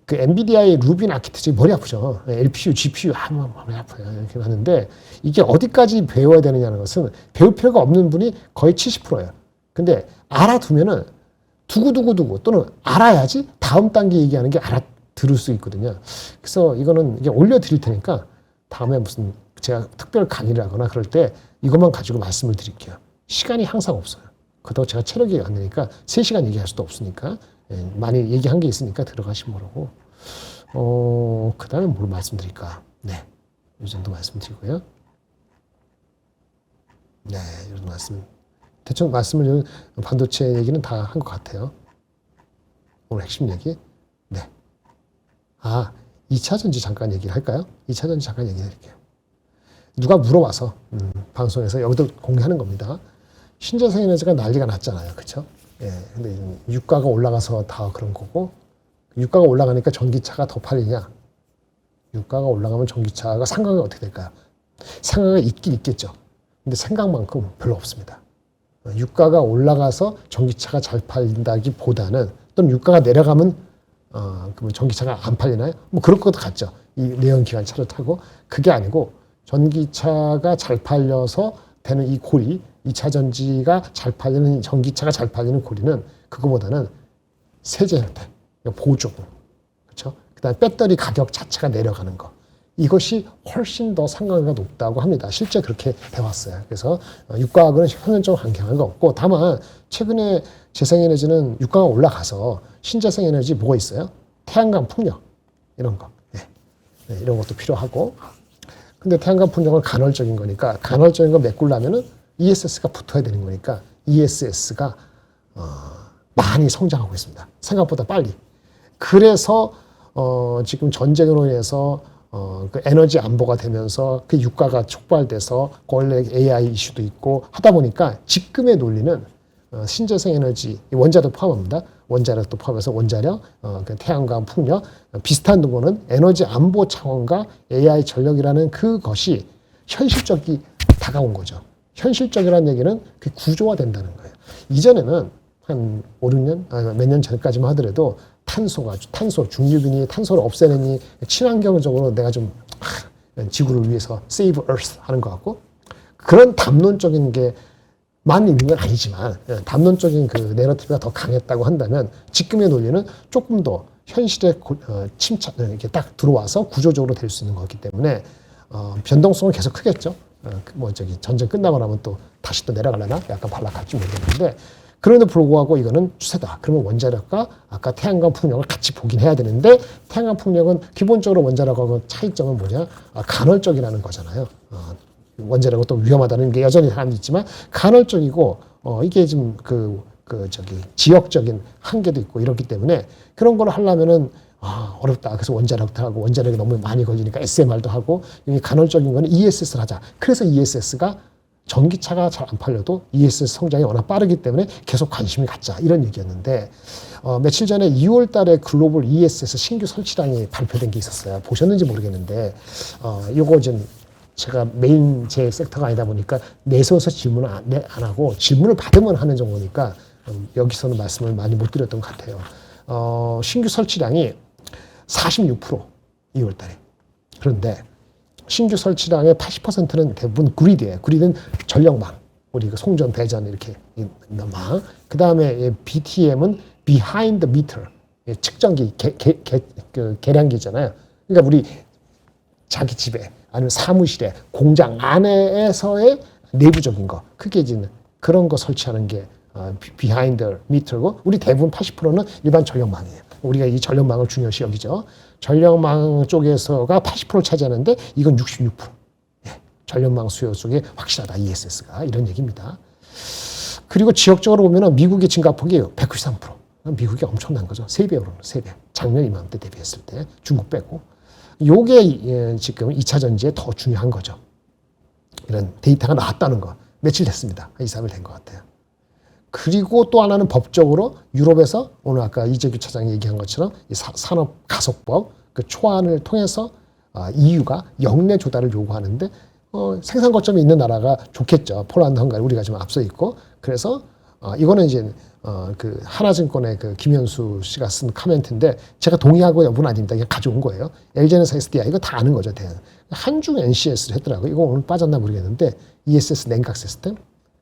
그 엔비디아의 루빈 아키텍처 머리 아프죠. LPU, GPU 하면 머리 아파요. 이렇게 하는데 이게 어디까지 배워야 되느냐는 것은 배울 필요가 없는 분이 거의 70%예요. 근데 알아두면은 두고두고 또는 알아야지 다음 단계 얘기하는 게 알아들을 수 있거든요. 그래서 이거는 이게 올려드릴 테니까 다음에 무슨 제가 특별 강의를 하거나 그럴 때 이것만 가지고 말씀을 드릴게요. 시간이 항상 없어요. 그렇다고 제가 체력이 안 되니까 3시간 얘기할 수도 없으니까 많이 얘기한 게 있으니까 들어가시면 모르고 그 다음에 뭘 말씀드릴까. 네, 이 정도 말씀드리고요. 네, 이 정도 대충 말씀을 반도체 얘기는 다 한 것 같아요. 오늘 핵심 얘기. 네. 2차 전지 잠깐 얘기를 할까요? 2차 전지 잠깐 얘기해 드릴게요. 누가 물어와서 방송에서 여기도 공개하는 겁니다. 신재생에너지가 난리가 났잖아요. 그렇죠? 예. 근데 유가가 올라가서 다 그런 거고 유가가 올라가니까 전기차가 더 팔리냐? 유가가 올라가면 전기차가 상가가 어떻게 될까요? 상가가 있긴 있겠죠. 근데 생각만큼 별로 없습니다. 유가가 올라가서 전기차가 잘 팔린다기보다는 또는 유가가 내려가면 그러면 전기차가 안 팔리나요? 뭐 그럴 것도 같죠. 이 내연기관 차를 타고 그게 아니고 전기차가 잘 팔려서 되는 이 고리, 2차 전지가 잘 팔리는 전기차가 잘 팔리는 고리는 그거보다는 세제 혜택, 보조금, 그렇죠? 그다음에 배터리 가격 자체가 내려가는 거. 이것이 훨씬 더 상관계가 높다고 합니다. 실제 그렇게 배웠어요. 그래서 유가하고는 현실적으로 관계가 없고 다만 최근에 재생에너지는 유가가 올라가서 신재생에너지 뭐가 있어요? 태양광 풍력 이런 거. 네, 이런 것도 필요하고 근데 태양광 풍력은 간헐적인 거니까 간헐적인 거 메꾸려면은 ESS가 붙어야 되는 거니까 ESS가 많이 성장하고 있습니다. 생각보다 빨리. 그래서 지금 전쟁으로 인해서 그 에너지 안보가 되면서 그 유가가 촉발돼서 원래 AI 이슈도 있고 하다 보니까 지금의 논리는 신재생 에너지 원자력 포함합니다. 원자력도 포함해서 원자력, 그 태양광, 풍력 비슷한 거는 에너지 안보 차원과 AI 전력이라는 그것이 현실적이 다가온 거죠. 현실적이라는 얘기는 그 구조화된다는 거예요. 이전에는 한 5, 6년, 몇 년 전까지만 하더라도 탄소, 중류빈이 탄소를 없애느니 친환경적으로 내가 좀 지구를 위해서 save earth 하는 것 같고 그런 담론적인 게만 있는 건 아니지만 담론적인 그 내러티브가 더 강했다고 한다면 지금의 논리는 조금 더 현실에 침착 이렇게 딱 들어와서 구조적으로 될 수 있는 거기 때문에 변동성은 계속 크겠죠. 전쟁 끝나고 나면 또 다시 또 내려가려나 약간 발락할지 모르겠는데 그럼에도 불구하고 이거는 추세다. 그러면 원자력과 아까 태양광 풍력을 같이 보긴 해야 되는데 태양광 풍력은 기본적으로 원자력하고 차이점은 뭐냐? 간헐적이라는 거잖아요. 원자력은 또 위험하다는 게 여전히 사람이 있지만 간헐적이고 이게 좀 지역적인 한계도 있고 이렇기 때문에 그런 걸 하려면은 어렵다. 그래서 원자력도 하고 원자력이 너무 많이 걸리니까 SMR도 하고 여기 간헐적인 거는 ESS를 하자. 그래서 ESS가 전기차가 잘 안 팔려도 ESS 성장이 워낙 빠르기 때문에 계속 관심을 갖자 이런 얘기였는데 며칠 전에 2월 달에 글로벌 ESS 신규 설치량이 발표된 게 있었어요. 보셨는지 모르겠는데 이거 좀 제가 메인 제 섹터가 아니다 보니까 내세워서 질문을 안 하고 질문을 받으면 하는 정도니까 여기서는 말씀을 많이 못 드렸던 것 같아요. 신규 설치량이 46% 2월 달에. 그런데 신규 설치량의 80%는 대부분 그리드예요. 그리드는 전력망. 우리 그 송전, 배전 이렇게 있는 망. 그 다음에 BTM은 behind the meter. 측정기, 계량기 있잖아요. 그러니까 우리 자기 집에 아니면 사무실에 공장 안에서의 내부적인 거. 크게 이제 그런 거 설치하는 게 behind the meter고 우리 대부분 80%는 일반 전력망이에요. 우리가 이 전력망을 중요시 여기죠. 전력망 쪽에서가 80%를 차지하는데 이건 66%. 예, 전력망 수요 쪽에 확실하다. ESS가 이런 얘기입니다. 그리고 지역적으로 보면 미국의 증가폭이 193%. 미국이 엄청난 거죠. 3배로 3배. 작년 이맘때 대비했을 때 중국 빼고. 요게 지금 2차 전지에 더 중요한 거죠. 이런 데이터가 나왔다는 거. 며칠 됐습니다. 2, 3일 된 것 같아요. 그리고 또 하나는 법적으로 유럽에서 오늘 아까 이재규 차장이 얘기한 것처럼 이 산업 가속법 그 초안을 통해서 EU가 역내 조달을 요구하는데 생산 거점이 있는 나라가 좋겠죠. 폴란드, 헝가리 우리가 좀 앞서 있고 그래서 이거는 이제 그 하나증권의 그 김현수 씨가 쓴 코멘트인데 제가 동의하고 여부는 아닙니다. 그냥 가져온 거예요. LG에너지 SDI 이거 다 아는 거죠. 한중 NCS를 했더라고요. 이거 오늘 빠졌나 모르겠는데 ESS 냉각 시스템.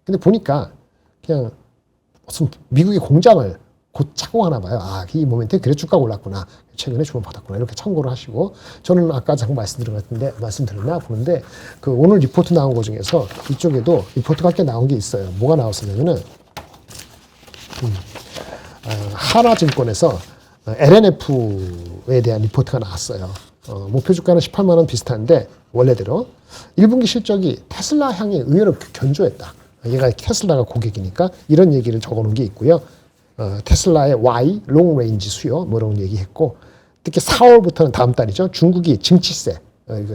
근데 보니까 그냥 무슨 미국의 공장을 곧 착공하나 봐요. 이 모멘트에 그래 주가 올랐구나. 최근에 주문받았구나. 이렇게 참고를 하시고 저는 아까 잠깐 말씀드렸나 보는데 그 오늘 리포트 나온 것 중에서 이쪽에도 리포트가 꽤 나온 게 있어요. 뭐가 나왔었냐면은 하나증권에서 LNF에 대한 리포트가 나왔어요. 목표 주가는 18만 원 비슷한데 원래대로 1분기 실적이 테슬라 향에 의외로 견조했다. 얘가 테슬라가 고객이니까 이런 얘기를 적어놓은 게 있고요. 테슬라의 Y, 롱 레인지 수요 뭐 이런 얘기했고 특히 4월부터는 다음 달이죠. 중국이 증치세,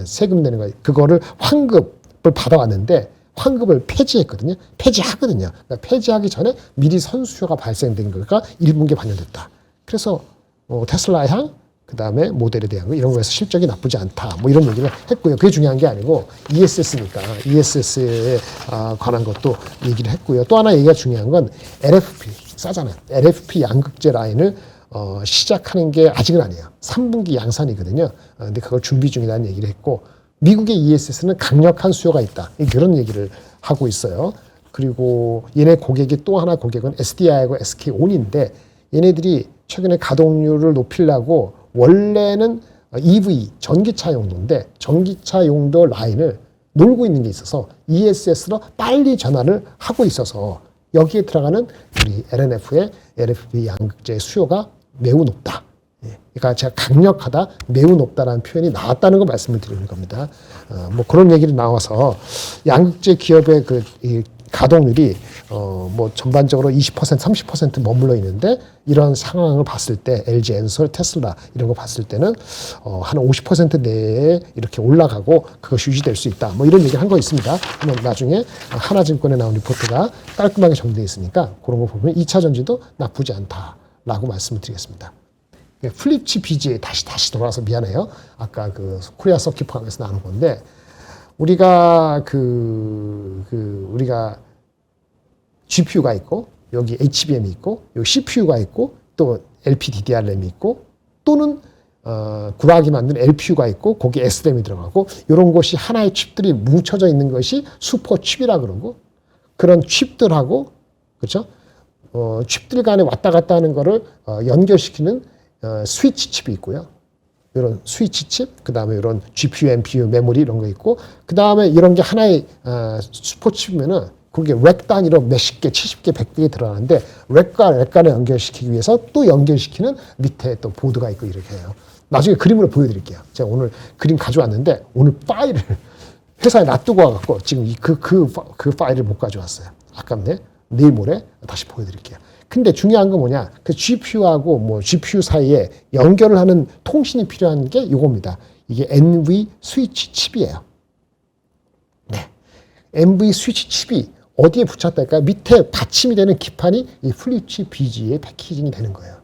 세금 내는 거 그거를 환급을 받아왔는데 환급을 폐지했거든요. 폐지하거든요. 그러니까 폐지하기 전에 미리 선수요가 발생된 거가 1분기에 반영됐다. 그래서 테슬라 향 그다음에 모델에 대한 거 이런 거에서 실적이 나쁘지 않다. 뭐 이런 얘기를 했고요. 그게 중요한 게 아니고 ESS니까 ESS에 관한 것도 얘기를 했고요. 또 하나 얘기가 중요한 건 LFP 싸잖아요. LFP 양극재 라인을 시작하는 게 아직은 아니에요. 3분기 양산이거든요. 근데 그걸 준비 중이라는 얘기를 했고 미국의 ESS는 강력한 수요가 있다. 그런 얘기를 하고 있어요. 그리고 얘네 고객이 또 하나 고객은 SDI하고 SK온인데 얘네들이 최근에 가동률을 높이려고 원래는 EV 전기차 용도인데 전기차 용도 라인을 놀고 있는 게 있어서 ESS로 빨리 전환을 하고 있어서 여기에 들어가는 우리 LNF의 LFP 양극재 수요가 매우 높다. 그러니까 제가 강력하다, 매우 높다라는 표현이 나왔다는 거 말씀을 드리는 겁니다. 뭐 그런 얘기를 나와서 양극재 기업의 이 가동률이 뭐 전반적으로 20%, 30% 머물러 있는데 이런 상황을 봤을 때 LG 엔솔, 테슬라 이런 거 봤을 때는 한 50% 내에 이렇게 올라가고 그것이 유지될 수 있다. 뭐 이런 얘기를 한 거 있습니다. 그러면 나중에 하나증권에 나온 리포트가 깔끔하게 정리되어 있으니까 그런 거 보면 2차 전지도 나쁘지 않다라고 말씀을 드리겠습니다. 플립치 BG에 다시 돌아와서 미안해요. 아까 그 코리아 서킷 포함해서 나눈 건데 우리가 우리가 GPU가 있고 여기 HBM이 있고 여기 CPU가 있고 또 LPDDR-램이 있고 또는 구라하게 만든 LPU가 있고 거기에 SRAM이 들어가고 이런 것이 하나의 칩들이 뭉쳐져 있는 것이 슈퍼칩이라 그러고 그런 칩들하고 그렇죠? 칩들 간에 왔다 갔다 하는 거를 연결시키는 스위치 칩이 있고요. 이런 스위치 칩, 그 다음에 이런 GPU, NPU, 메모리 이런 거 있고 그 다음에 이런 게 하나의 슈퍼칩이면은 그게 렉 단위로 몇십 개, 70개, 100개 들어가는데 렉과 렉 간에 연결시키기 위해서 또 연결시키는 밑에 또 보드가 있고 이렇게 해요. 나중에 그림으로 보여드릴게요. 제가 오늘 그림 가져왔는데 오늘 파일을 회사에 놔두고 와갖고 지금 그 파일을 못 가져왔어요. 아깝네. 내일 모레 다시 보여드릴게요. 근데 중요한 건 뭐냐? 그 GPU하고 뭐 GPU 사이에 연결을 하는 통신이 필요한 게 이겁니다. 이게 NV 스위치 칩이에요. 네. NV 스위치 칩이 어디에 붙였달까? 밑에 받침이 되는 기판이 이 플립치 BGA에 패키징이 되는 거예요.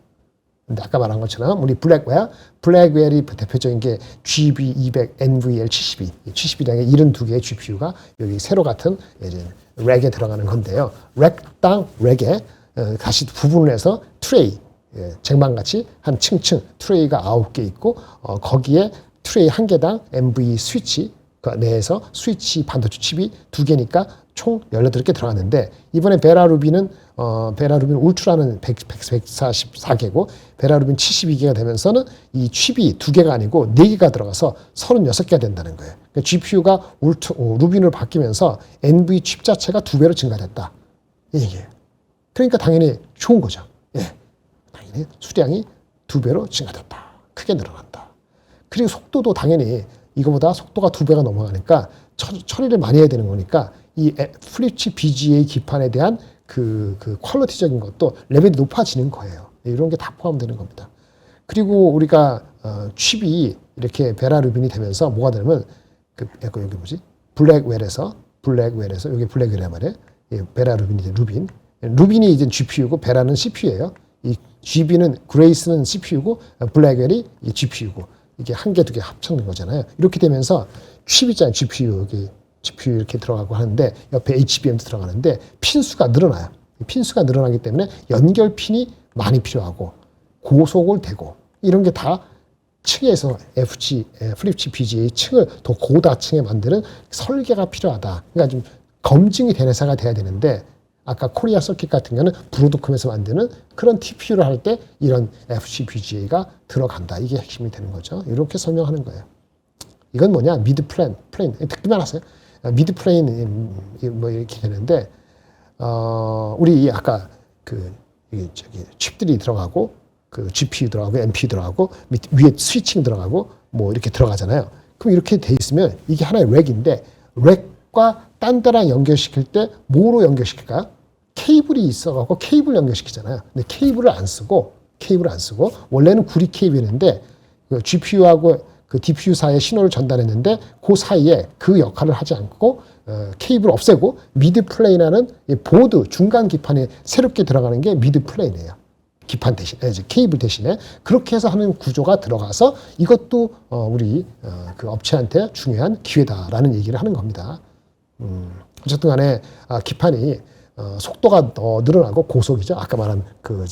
근데 아까 말한 것처럼 우리 블랙웰이 대표적인 게 GB200 NVL72, 72량의 72개의 GPU가 여기 세로 같은 렉에 들어가는 건데요. 렉당 렉에 다시 부분을 해서 트레이, 쟁반같이 한 층층 트레이가 9개 있고 거기에 트레이 한 개당 NV 스위치 그 내에서 스위치 반도체 칩이 2개니까 총 18개 들어갔는데 이번에 베라루빈은 울트라는 144개고 베라루빈 72개가 되면서는 이 칩이 2개가 아니고 4개가 들어가서 36개가 된다는 거예요. 그러니까 GPU가 루빈으로 바뀌면서 NV 칩 자체가 2배로 증가됐다. 이 얘기예요. 그러니까 당연히 좋은 거죠. 예. 당연히 수량이 2배로 증가됐다. 크게 늘어난다. 그리고 속도도 당연히 이거보다 속도가 2배가 넘어가니까 처리를 많이 해야 되는 거니까 이 플립치 BGA 기판에 대한 그 퀄리티적인 것도 레벨이 높아지는 거예요. 이런 게 다 포함되는 겁니다. 그리고 우리가 칩이 이렇게 베라루빈이 되면서 뭐가 되냐면 여기 뭐지? 블랙웰에서 여기 블랙웰이란 말이에요. 베라루빈이 이제 루빈이 이제 GPU고 베라는 CPU예요. 이 GB는 그레이스는 CPU고 블랙웰이 GPU고 이게 한 개, 두 개 합쳐진 거잖아요. 이렇게 되면서 칩 있잖아요. GPU 이렇게 들어가고 하는데 옆에 HBM도 들어가는데 핀수가 늘어나요. 핀수가 늘어나기 때문에 연결핀이 많이 필요하고 고속을 대고 이런 게 다 층에서 플립치 BGA 층을 더 고다층에 만드는 설계가 필요하다. 그러니까 좀 검증이 된 회사가 돼야 되는데 아까 코리아 서킷 같은 경우는 브로드컴에서 만드는 그런 TPU를 할 때 이런 FCBGA가 들어간다. 이게 핵심이 되는 거죠. 이렇게 설명하는 거예요. 이건 뭐냐? 미드 플레인. 듣기만 하세요. 미드 플레인 뭐 이렇게 되는데 우리 아까 칩들이 들어가고 그 GPU 들어가고 NPU 들어가고 위에 스위칭 들어가고 뭐 이렇게 들어가잖아요. 그럼 이렇게 돼 있으면 이게 하나의 렉인데 렉과 딴 데랑 연결시킬 때 뭐로 연결시킬까요? 케이블이 있어갖고 케이블 연결시키잖아요. 근데 케이블을 안 쓰고 원래는 구리 케이블인데 그 GPU하고 그 DPU 사이에 신호를 전달했는데 그 사이에 그 역할을 하지 않고 케이블을 없애고 미드 플레인하는 보드 중간 기판에 새롭게 들어가는 게 미드 플레인이에요. 기판 대신 케이블 대신에 그렇게 해서 하는 구조가 들어가서 이것도 우리 그 업체한테 중요한 기회다라는 얘기를 하는 겁니다. 어쨌든 간에 기판이 속도가 더 늘어나고 고속이죠. 아까 말한 그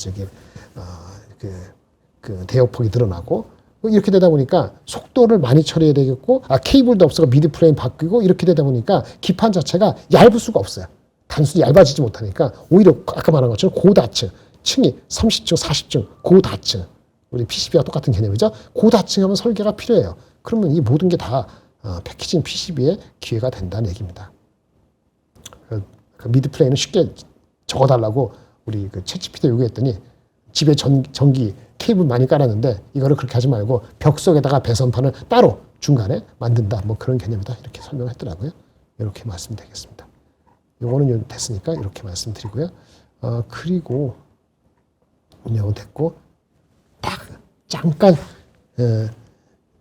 대역폭이 늘어나고 이렇게 되다 보니까 속도를 많이 처리해야 되겠고 케이블도 없어서 미드 플레인 바뀌고 이렇게 되다 보니까 기판 자체가 얇을 수가 없어요. 단순히 얇아지지 못하니까 오히려 아까 말한 것처럼 고다층 층이 30층, 40층 고다층 우리 PCB와 똑같은 개념이죠. 고다층 하면 설계가 필요해요. 그러면 이 모든 게 다 패키징 PCB의 기회가 된다는 얘기입니다. 그 미드 플레인은 쉽게 적어달라고 우리 그 챗GPT 요구했더니 집에 전기 케이블 많이 깔았는데 이거를 그렇게 하지 말고 벽 속에다가 배선판을 따로 중간에 만든다. 뭐 그런 개념이다. 이렇게 설명을 했더라고요. 이렇게 말씀드리겠습니다. 요거는 됐으니까 이렇게 말씀드리고요. 그리고 이건 됐고 딱 잠깐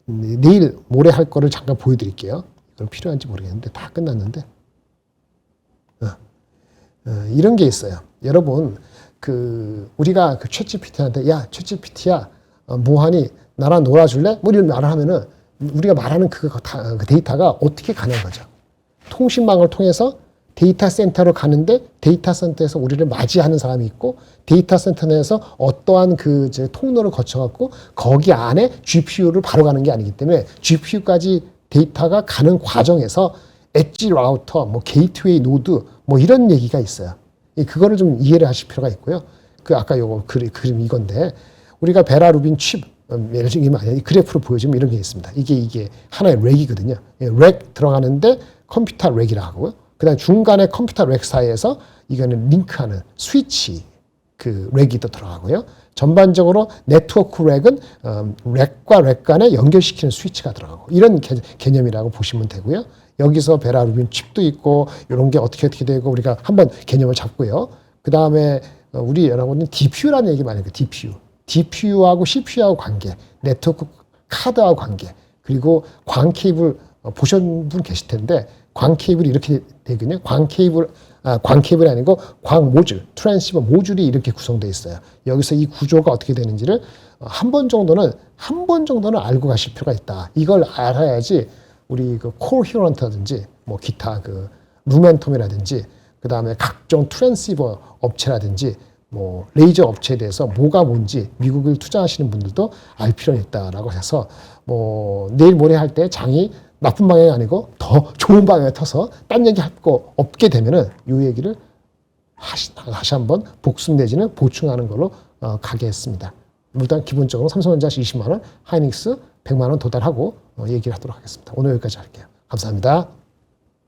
내일 모레 할 거를 잠깐 보여드릴게요. 이건 필요한지 모르겠는데 다 끝났는데 이런 게 있어요. 여러분 우리가 그 챗GPT한테 야 챗GPT야 뭐하니 나랑 놀아줄래? 뭐 이런 말을 하면은 우리가 말하는 그 데이터가 어떻게 가능하죠? 통신망을 통해서 데이터 센터로 가는데 데이터 센터에서 우리를 맞이하는 사람이 있고 데이터 센터 내에서 어떠한 그 이제 통로를 거쳐갖고 거기 안에 GPU를 바로 가는 게 아니기 때문에 GPU까지 데이터가 가는 과정에서 엣지 라우터, 뭐 게이트웨이 노드 뭐 이런 얘기가 있어요. 그거를 좀 이해를 하실 필요가 있고요. 그 아까 요거 그림 이건데 우리가 베라루빈 칩 예를 들면 이 그래프로 보여주면 이런 게 있습니다. 이게 하나의 렉이거든요. 렉 들어가는데 컴퓨터 렉이라 하고요. 그다음 중간에 컴퓨터 렉 사이에서 이거는 링크하는 스위치 그 렉이 또 들어가고요. 전반적으로 네트워크 렉은 렉과 렉 간에 연결시키는 스위치가 들어가고 이런 개념이라고 보시면 되고요. 여기서 베라루빈 칩도 있고 이런 게 어떻게 되고 우리가 한번 개념을 잡고요. 그 다음에 우리 여러분은 DPU라는 얘기 많이 해요. DPU하고 CPU하고 관계, 네트워크 카드하고 관계, 그리고 광 케이블 보신 분 계실 텐데 광 케이블이 이렇게 되거든요. 광 케이블이 아니고 광 모듈, 트랜시버 모듈이 이렇게 구성되어 있어요. 여기서 이 구조가 어떻게 되는지를 한 번 정도는 알고 가실 필요가 있다. 이걸 알아야지 우리 그 코히런트라든지 뭐 기타 그 루멘텀이라든지 그 다음에 각종 트랜시버 업체라든지 뭐 레이저 업체에 대해서 뭐가 뭔지 미국을 투자하시는 분들도 알 필요가 있다라고 해서 뭐 내일 모레 할 때 장이 나쁜 방향이 아니고 더 좋은 방향에 터서 딴 얘기 할 거 없게 되면은 이 얘기를 다시 한번 복습 내지는 보충하는 걸로 가게 했습니다. 일단 기본적으로 삼성전자 20만 원, 하이닉스 100만 원 도달하고 얘기를 하도록 하겠습니다. 오늘 여기까지 할게요. 감사합니다.